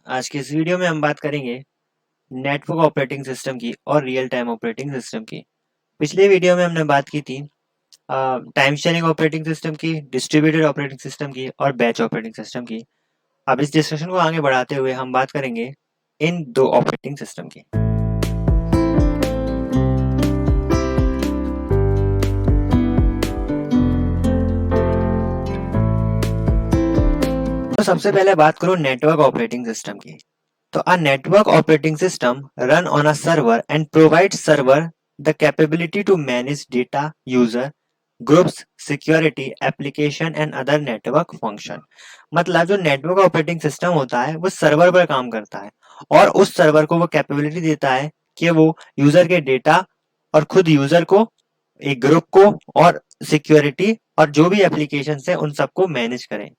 आज के इस वीडियो में हम बात करेंगे नेटवर्क ऑपरेटिंग सिस्टम की और रियल टाइम ऑपरेटिंग सिस्टम की। पिछले वीडियो में हमने बात की थी टाइम शेयरिंग ऑपरेटिंग सिस्टम की, डिस्ट्रीब्यूटेड ऑपरेटिंग सिस्टम की और बैच ऑपरेटिंग सिस्टम की। अब इस डिस्कशन को आगे बढ़ाते हुए हम बात करेंगे इन दो ऑपरेटिंग सिस्टम की। तो सबसे पहले बात करूं नेटवर्क ऑपरेटिंग सिस्टम की। तो a network operating system run on a server and provides server the capability to manage data, user, groups, security, application and other network function। मतलब जो नेटवर्क ऑपरेटिंग सिस्टम होता है वो सर्वर पर काम करता है और उस सर्वर को वो कैपेबिलिटी देता है कि वो यूजर के डेटा और खुद यूजर को, एक ग्रुप को और सिक्योरिटी और जो भी एप्लीकेशन है उन सबको मैनेज करें।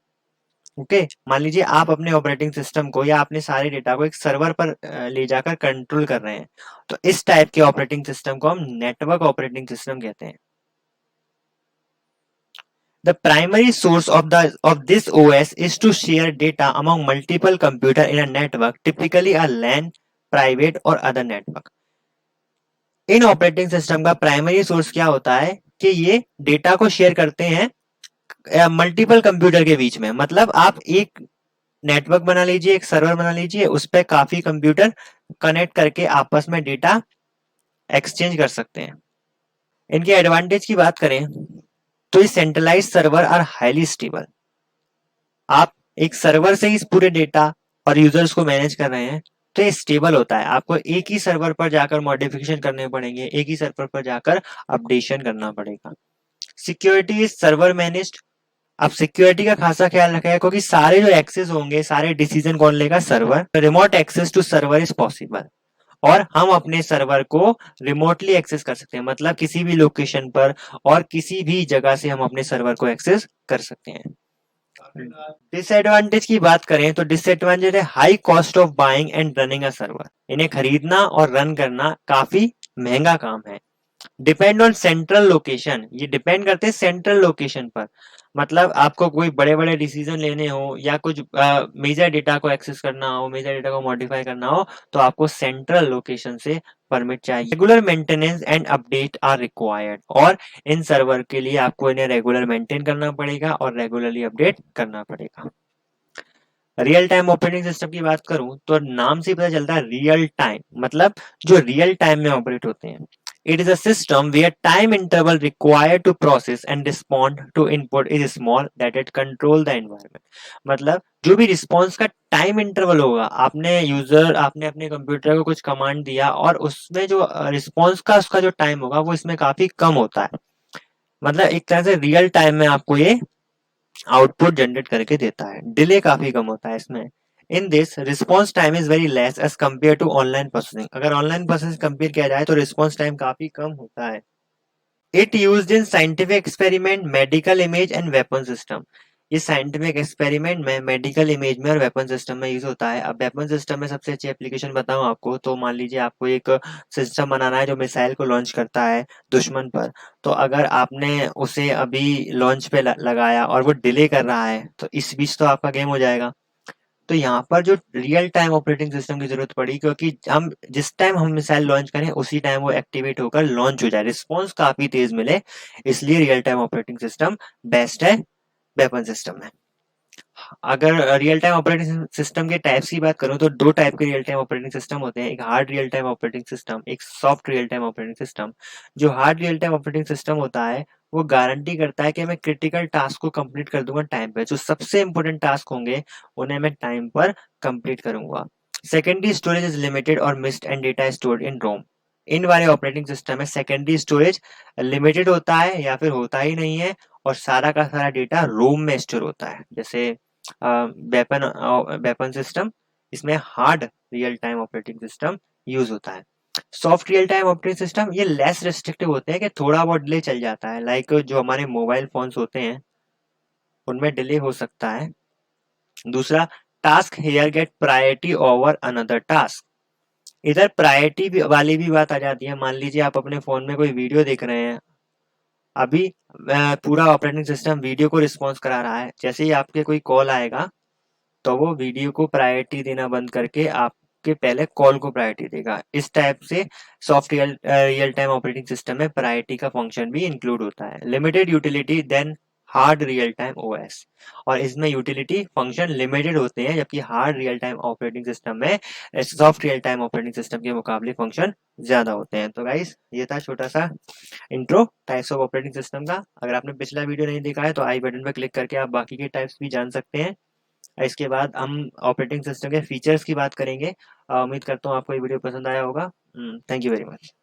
ओके, मान लीजिए आप अपने ऑपरेटिंग सिस्टम को या अपने सारे डेटा को एक सर्वर पर ले जाकर कंट्रोल कर रहे हैं, तो इस टाइप के ऑपरेटिंग सिस्टम को हम नेटवर्क ऑपरेटिंग सिस्टम कहते हैं। The primary source of this OS is to share data among multiple computer in a network, typically a LAN, private or other network। In operating system का primary source क्या होता है कि ये data को share करते हैं मल्टीपल कंप्यूटर के बीच में। मतलब आप एक नेटवर्क बना लीजिए, एक सर्वर बना लीजिए, उस पर काफी कंप्यूटर कनेक्ट करके आपस में डेटा एक्सचेंज कर सकते हैं। इनके एडवांटेज की बात करें तो ये centralise server are highly stable. आप एक सर्वर से ही पूरे डेटा और यूजर्स को मैनेज कर रहे हैं तो ये स्टेबल होता है। आपको एक ही सर्वर पर जाकर मॉडिफिकेशन करने पड़ेंगे, एक ही सर्वर पर जाकर अपडेशन करना पड़ेगा। Security is server managed. आप सिक्योरिटी का खासा ख्याल रखें क्योंकि सारे जो एक्सेस होंगे, सारे डिसीजन कौन लेगा? Server. Remote access to server is possible और हम अपने सर्वर को रिमोटली एक्सेस कर सकते हैं। मतलब किसी भी लोकेशन पर और किसी भी जगह से हम अपने सर्वर को एक्सेस कर सकते हैं। डिसएडवांटेज की बात करें तो डिसएडवांटेज है high cost of buying and running a server. इन्हें खरीदना और रन करना काफी महंगा काम है। डिपेंड ऑन सेंट्रल लोकेशन, ये डिपेंड करते हैं सेंट्रल लोकेशन पर। मतलब आपको कोई बड़े बड़े डिसीजन लेने हो या कुछ मेजर डेटा को एक्सेस करना हो, मेजर डेटा को मॉडिफाई करना हो तो आपको सेंट्रल लोकेशन से परमिट चाहिए। Regular maintenance and update are required और इन सर्वर के लिए आपको इन्हें रेगुलर मेंटेन करना पड़ेगा और रेगुलरली अपडेट करना पड़ेगा। रियल टाइम ऑपरेटिंग सिस्टम की बात करूं तो नाम से पता चलता है रियल टाइम, मतलब जो रियल टाइम में ऑपरेट होते हैं। It is a system where time interval required to process and respond to input is small that it control the environment। मतलब जो भी रिस्पॉन्स का टाइम इंटरवल होगा, आपने अपने कंप्यूटर को कुछ कमांड दिया और उसमें जो रिस्पॉन्स का उसका जो टाइम होगा वो इसमें काफी कम होता है। मतलब एक तरह से रियल टाइम में आपको ये आउटपुट जनरेट करके देता है। डिले काफी कम होता है इसमें। In this response time is very less as compare to online processing. अगर ऑनलाइन प्रोसेसिंग कंपेयर किया जाए तो रिस्पॉन्स टाइम काफी कम होता है। It used in scientific experiment, medical image and weapon system. ये साइंटिफिक एक्सपेरिमेंट में, मेडिकल इमेज में और वेपन सिस्टम में यूज होता है। अब वेपन सिस्टम में सबसे अच्छी एप्लीकेशन बताऊं आपको तो मान लीजिए आपको एक सिस्टम बनाना है जो मिसाइल को लॉन्च करता है दुश्मन पर। तो अगर आपने उसे अभी लॉन्च पे लगाया और वो डिले कर रहा है तो इस बीच तो आपका गेम हो जाएगा। तो यहाँ पर जो रियल टाइम ऑपरेटिंग सिस्टम की जरूरत पड़ी क्योंकि हम जिस टाइम हम मिसाइल लॉन्च करें उसी टाइम वो एक्टिवेट होकर लॉन्च हो जाए, रिस्पॉन्स काफी तेज मिले, इसलिए real time operating system best है वेपन सिस्टम में। अगर रियल टाइम ऑपरेटिंग सिस्टम के टाइप्स की बात करूं तो दो टाइप के रियल टाइम ऑपरेटिंग सिस्टम होते हैं, एक hard real time operating system, एक soft real time operating system. जो hard real time operating system होता है वो गारंटी करता है कि मैं क्रिटिकल टास्क को कंप्लीट कर दूंगा टाइम पे। जो सबसे इंपॉर्टेंट टास्क होंगे उन्हें मैं टाइम पर कंप्लीट करूंगा। सेकेंडरी स्टोरेज इज लिमिटेड और missed and data stored in ROM. इन वाले ऑपरेटिंग सिस्टम में सेकेंडरी स्टोरेज लिमिटेड होता है या फिर होता ही नहीं है और सारा का सारा डेटा रोम में स्टोर होता है। जैसे वेपन सिस्टम, इसमें hard real time operating system use होता है। Soft real time operating system ये लेस रिस्ट्रिक्टिव होते हैं कि थोड़ा बहुत डिले चल जाता है। लाइक जो हमारे मोबाइल फोन्स होते हैं उनमें डिले हो सकता है। दूसरा, task here get priority over another task. इधर प्रायोरिटी वाली भी बात आ जाती है। मान लीजिए आप अपने फोन में कोई वीडियो देख रहे हैं, अभी पूरा ऑपरेटिंग सिस्टम वीडियो को रिस्पॉन्स करा रहा है, जैसे ही आपके कोई कॉल आएगा तो वो वीडियो को प्रायोरिटी देना बंद करके आपके पहले कॉल को प्रायोरिटी देगा। इस टाइप से soft real time operating system में प्रायोरिटी का फंक्शन भी इंक्लूड होता है। Limited utility than hard real time OS, और इसमें यूटिलिटी फंक्शन लिमिटेड होते हैं, जबकि hard real time operating system में soft real time operating system के मुकाबले फंक्शन ज्यादा होते हैं। तो गाइस ये था छोटा सा intro types of operating system का। अगर आपने पिछला वीडियो नहीं देखा है तो आई बटन पर क्लिक करके आप बाकी के टाइप्स भी जान सकते हैं। इसके बाद हम ऑपरेटिंग सिस्टम के फीचर्स की बात करेंगे। उम्मीद करता हूँ आपको ये वीडियो पसंद आया होगा। Thank you very much.